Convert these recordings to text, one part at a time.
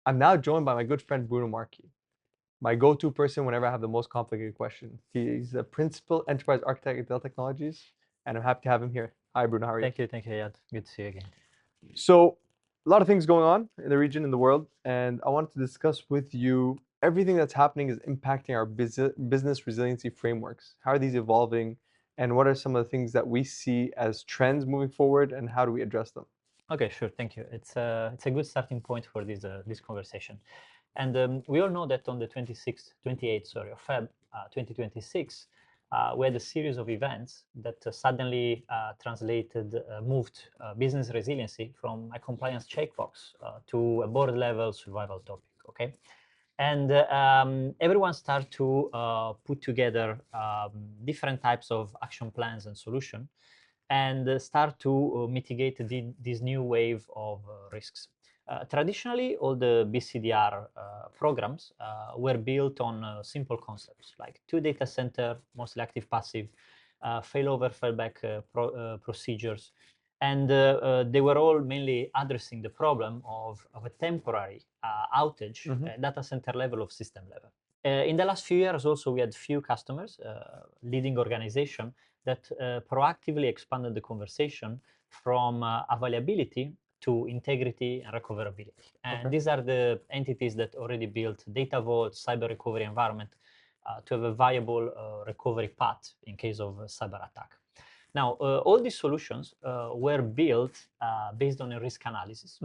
I'm now joined by my good friend Bruno Marchi, my go-to person whenever I have the most complicated question. He's a principal enterprise architect at Dell Technologies, and I'm happy to have him here. Hi, Bruno. How are you? Thank you, Yad. Good to see you again. So, a lot of things going on in the region, in the world, and I wanted to discuss with you everything that's happening is impacting our business resiliency frameworks. How are these evolving, and what are some of the things that we see as trends moving forward, and how do we address them? Okay, sure. Thank you. It's a good starting point for this conversation. And we all know that on the 28th, sorry, of Feb 2026, we had a series of events that suddenly moved business resiliency from a compliance checkbox to a board level survival topic. Okay. And everyone started to put together different types of action plans and solutions and start to mitigate this new wave of risks. Traditionally, all the BCDR programs were built on simple concepts like two data center, mostly active passive, failover, failback procedures. And they were all mainly addressing the problem of a temporary outage at data center level of system level. In the last few years also, we had few customers, leading organization, that proactively expanded the conversation from availability to integrity and recoverability. And these are the entities that already built data vault, cyber recovery environment to have a viable recovery path in case of a cyber attack. Now, all these solutions were built based on a risk analysis,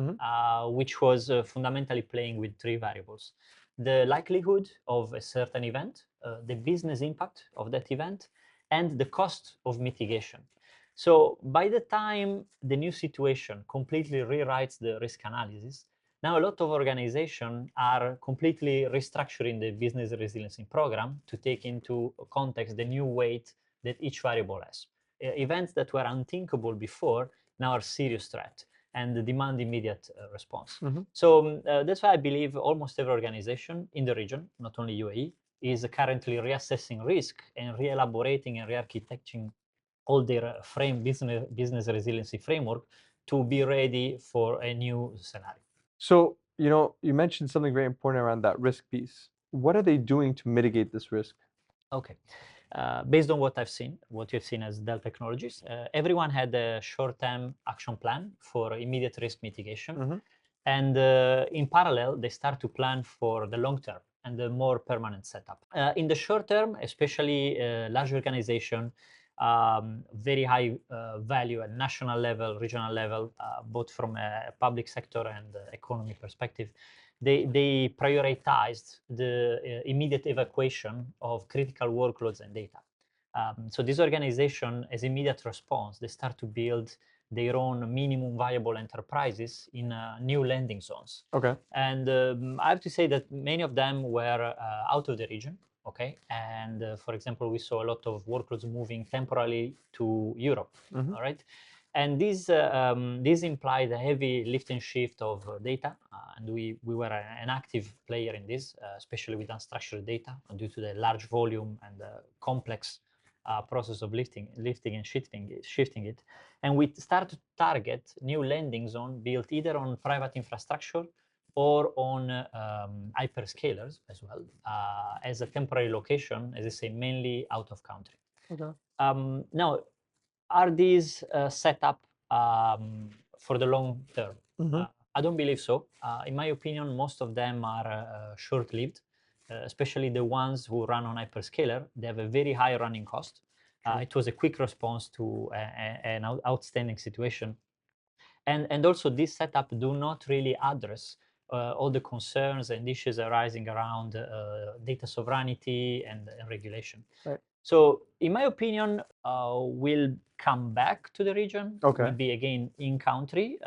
which was fundamentally playing with three variables: the likelihood of a certain event, the business impact of that event, and the cost of mitigation. So by the time the new situation completely rewrites the risk analysis, now a lot of organizations are completely restructuring the business resiliency program to take into context the new weight that each variable has. Events that were unthinkable before now are serious threat and demand immediate response. So that's why I believe almost every organization in the region, not only UAE, is currently reassessing risk and re-elaborating and re-architecting all their business resiliency framework to be ready for a new scenario. So, you mentioned something very important around that risk piece. What are they doing to mitigate this risk? Okay. Based on what I've seen, what you've seen as Dell Technologies, everyone had a short-term action plan for immediate risk mitigation. And in parallel, they start to plan for the long term and the more permanent setup. In the short term, especially large organization, very high value at national level, regional level, both from a public sector and economy perspective, they prioritized the immediate evacuation of critical workloads and data. So this organization, as immediate response, they start to build their own minimum viable enterprises in new landing zones. Okay. And I have to say that many of them were out of the region. Okay. And for example, we saw a lot of workloads moving temporarily to Europe. All right. And this implied a heavy lift and shift of data, and we were an active player in this, especially with unstructured data, due to the large volume and the complex process of lifting and shifting it. And we start to target new landing zone built either on private infrastructure or on hyperscalers as well, as a temporary location, as I say, mainly out of country. Okay. Now, are these set up for the long term? I don't believe so. In my opinion, most of them are short-lived, especially the ones who run on hyperscaler. They have a very high running cost. It was a quick response to an outstanding situation. And also this setup do not really address all the concerns and issues arising around data sovereignty and regulation. Right. So in my opinion, we'll come back to the region. Okay. We'll be again in country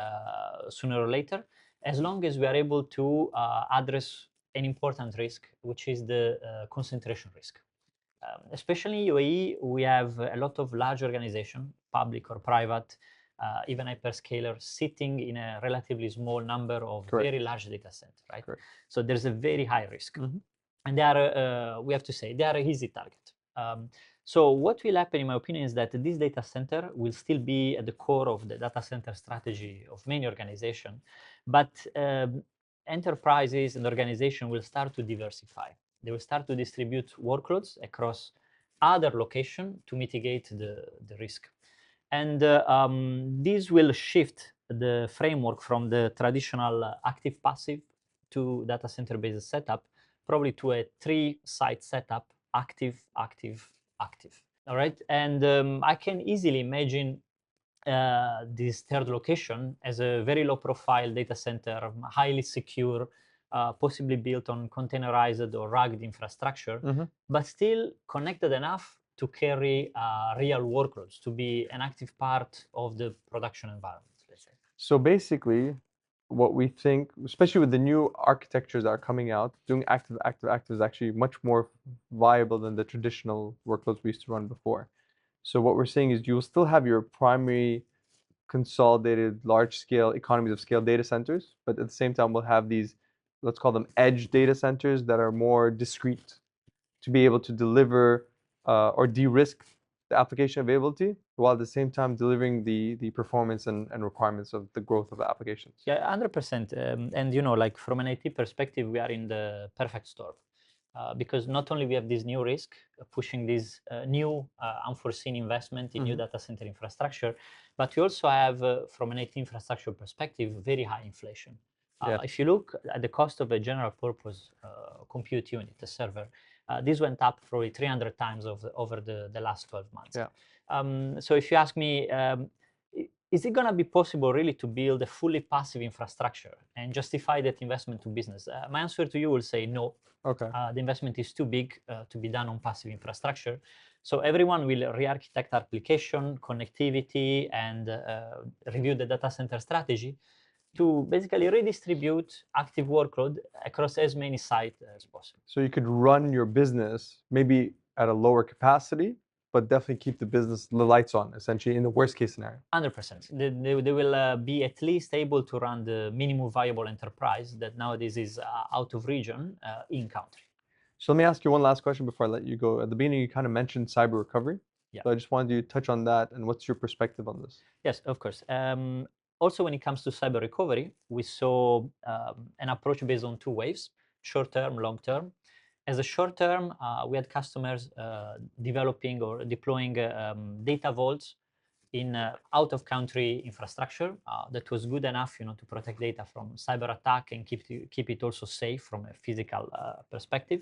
sooner or later, as long as we are able to address an important risk, which is the concentration risk. Especially in UAE, we have a lot of large organizations, public or private, even hyperscalers, sitting in a relatively small number of very large data centers, right? Correct. So there's a very high risk. And they are, we have to say, they are an easy target. So what will happen, in my opinion, is that this data center will still be at the core of the data center strategy of many organizations, but enterprises and organizations will start to diversify. They will start to distribute workloads across other locations to mitigate the risk. And this will shift the framework from the traditional active-passive to data center-based setup, probably to a 3-site setup, active, active, active. All right, and I can easily imagine this third location as a very low-profile data center, highly secure, possibly built on containerized or rugged infrastructure, but still connected enough to carry real workloads, to be an active part of the production environment, let's say. So basically, what we think, especially with the new architectures that are coming out, doing active, active, active is actually much more viable than the traditional workloads we used to run before. So what we're saying is you'll still have your primary consolidated large-scale economies of scale data centers, but at the same time we'll have these, let's call them edge data centers that are more discrete to be able to deliver or de-risk the application availability while at the same time delivering the performance and requirements of the growth of the applications. Yeah, 100%. And you know, like from an IT perspective, we are in the perfect storm. Because not only we have this new risk pushing this new unforeseen investment in new data center infrastructure, but we also have, from an IT infrastructure perspective, very high inflation. If you look at the cost of a general purpose compute unit, a server, this went up probably 300 times over the last 12 months. So if you ask me, is it going to be possible really to build a fully passive infrastructure and justify that investment to business? My answer to you will say no. Okay. The investment is too big to be done on passive infrastructure. So everyone will re-architect application, connectivity, and review the data center strategy to basically redistribute active workload across as many sites as possible. So you could run your business maybe at a lower capacity, but definitely keep the business, the lights on, essentially, in the worst case scenario. 100%. They will be at least able to run the minimum viable enterprise that nowadays is out of region in country. So let me ask you one last question before I let you go. At the beginning, you kind of mentioned cyber recovery. Yeah. So I just wanted you to touch on that and what's your perspective on this? Yes, of course. Also, when it comes to cyber recovery, we saw an approach based on 2 waves, short-term, long-term. As a short-term, we had customers developing or deploying data vaults in out-of-country infrastructure that was good enough, to protect data from cyber attack and keep it also safe from a physical perspective.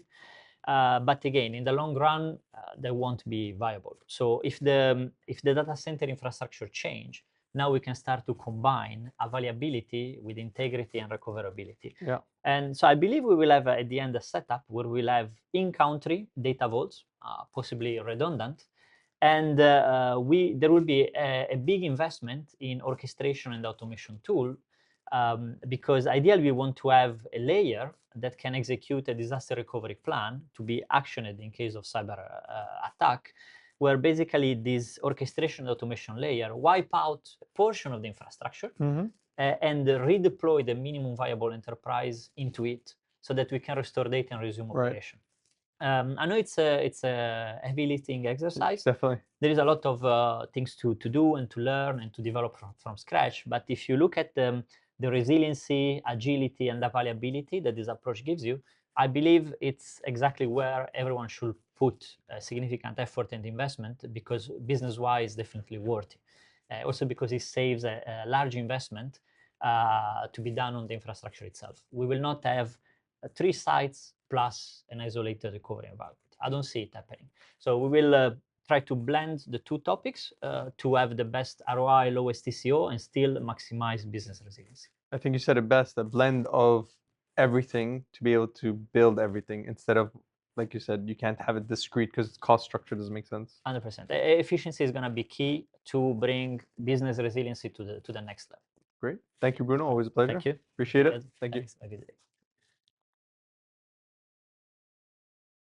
But again, in the long run, they won't be viable. So if the data center infrastructure change, now we can start to combine availability with integrity and recoverability. Yeah. And so I believe we will have at the end a setup where we'll have in-country data vaults, possibly redundant, and there will be a big investment in orchestration and automation tool, because ideally we want to have a layer that can execute a disaster recovery plan to be actioned in case of cyber attack, where basically this orchestration and automation layer wipe out a portion of the infrastructure and redeploy the minimum viable enterprise into it so that we can restore data and resume operation. I know it's a heavy lifting exercise. Definitely. There is a lot of things to do and to learn and to develop from scratch. But if you look at the resiliency, agility, and availability that this approach gives you, I believe it's exactly where everyone should put significant effort and investment, because business-wise, definitely worthy. Also because it saves a large investment to be done on the infrastructure itself. We will not have 3 sites plus an isolated recovery environment. I don't see it happening. So we will try to blend the 2 topics to have the best ROI, lowest TCO, and still maximize business resiliency. I think you said it best, a blend of everything to be able to build everything instead of, like you said, you can't have it discrete because cost structure doesn't make sense. 100%. Efficiency is going to be key to bring business resiliency to the next level. Great. Thank you, Bruno. Always a pleasure. Thank you. Appreciate it. Thank you. Thanks. Have a good day.